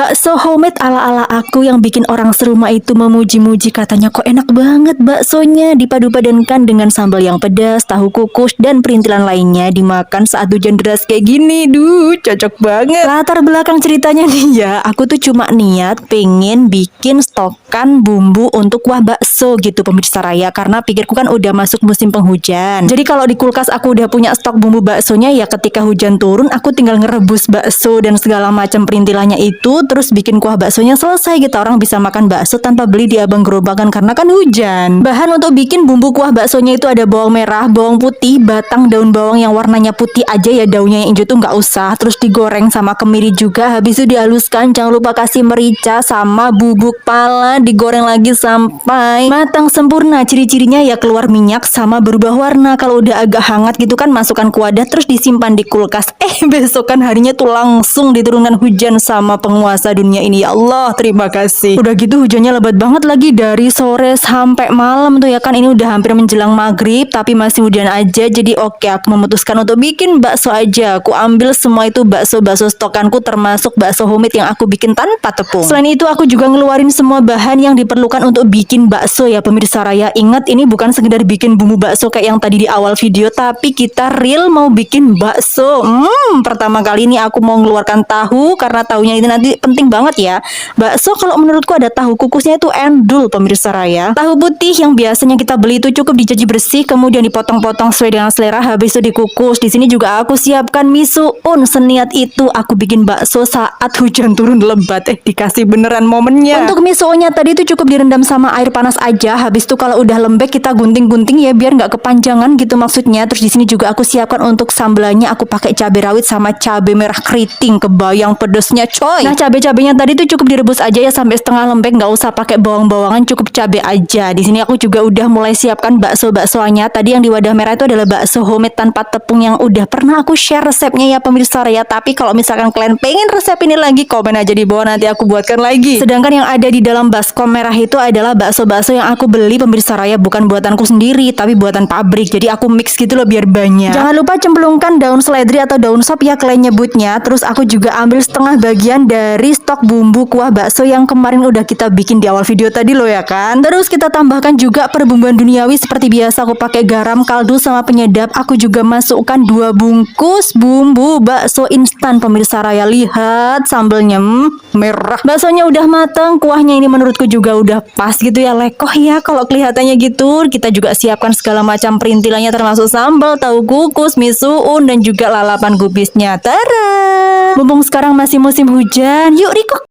Bakso homemade ala-ala aku yang bikin orang serumah itu memuji-muji, katanya kok enak banget baksonya, dipadu-padankan dengan sambal yang pedas, tahu kukus, dan perintilan lainnya, dimakan saat hujan deras kayak gini. Duh, cocok banget. Latar belakang ceritanya nih ya, aku tuh cuma niat pengen bikin stokan bumbu untuk kuah bakso gitu pemirsa raya, karena pikirku kan udah masuk musim penghujan. Jadi kalau di kulkas aku udah punya stok bumbu baksonya, ya ketika hujan turun aku tinggal ngerebus bakso dan segala macam perintilannya itu, terus bikin kuah baksonya selesai gitu. Orang bisa makan bakso tanpa beli di abang gerobakan karena kan hujan. Bahan untuk bikin bumbu kuah baksonya itu ada bawang merah, bawang putih, batang daun bawang yang warnanya putih aja ya, daunnya yang hijau tuh nggak usah. Terus digoreng sama kemiri juga, habis itu dihaluskan. Jangan lupa kasih merica sama bubuk pala, digoreng lagi sampai matang sempurna. Ciri-cirinya ya keluar minyak sama berubah warna. Kalau udah agak hangat gitu kan, masukkan ke wadah terus disimpan di kulkas. Besokan harinya tuh langsung diturunkan hujan sama penguasa dunia ini. Ya Allah, terima kasih. Udah gitu hujannya lebat banget lagi dari sore sampai malam tuh ya kan. Ini udah hampir menjelang maghrib tapi masih hujan aja. Jadi oke, aku memutuskan untuk bikin bakso aja. Aku ambil semua itu bakso-bakso stokanku, termasuk bakso homemade yang aku bikin tanpa tepung. Selain itu aku juga ngeluarin semua bahan yang diperlukan untuk bikin bakso ya pemirsa raya. Ingat, ini bukan sekedar bikin bumbu bakso kayak yang tadi di awal video, tapi kita real mau bikin bakso. Pertama kali ini aku mau mengeluarkan tahu, karena tahunya ini nanti penting banget ya. Bakso kalau menurutku ada tahu kukusnya itu endul pemirsa raya. Tahu putih yang biasanya kita beli itu cukup dicuci bersih, kemudian dipotong-potong sesuai dengan selera, habis itu dikukus. Di sini juga aku siapkan misuun. Seniat itu aku bikin bakso saat hujan turun lebat. Dikasih beneran momennya. Untuk misuunnya tadi itu cukup direndam sama air panas aja. Habis itu kalau udah lembek kita gunting-gunting ya biar nggak kepanjangan gitu maksudnya. Terus di sini juga aku siapkan untuk sambelannya, aku pakai cabai rawit sama cabai merah keriting. Kebayang pedesnya coy. Nah, cabai-cabainya tadi tuh cukup direbus aja ya sampai setengah lembek, nggak usah pakai bawang-bawangan, cukup cabai aja. Di sini aku juga udah mulai siapkan bakso-baksoannya. Tadi yang di wadah merah itu adalah bakso homemade tanpa tepung yang udah pernah aku share resepnya ya pemirsa raya. Tapi kalau misalkan kalian pengen resep ini lagi, komen aja di bawah, nanti aku buatkan lagi. Sedangkan yang ada di dalam baskom merah itu adalah bakso-bakso yang aku beli pemirsa raya, bukan buatanku sendiri tapi buatan pabrik. Jadi aku mix gitu loh biar banyak. Jangan lupa cemplungkan daun seledri atau daun sop ya kalian nyebutnya. Terus aku juga ambil setengah bagian dari stok bumbu kuah bakso yang kemarin udah kita bikin di awal video tadi loh ya kan. Terus kita tambahkan juga perbumbuan duniawi seperti biasa. Aku pakai garam, kaldu sama penyedap. Aku juga masukkan 2 bungkus bumbu bakso instan pemirsa raya. Lihat sambelnya merah. Baksonya udah matang, kuahnya ini menurutku juga udah pas gitu ya, lekoh ya kalau kelihatannya gitu. Kita juga siapkan segala macam perintilannya termasuk sambal, tahu kukus, misuun, dan juga lalapan kubisnya. Tara! Mumpung sekarang masih musim hujan, yuk Riko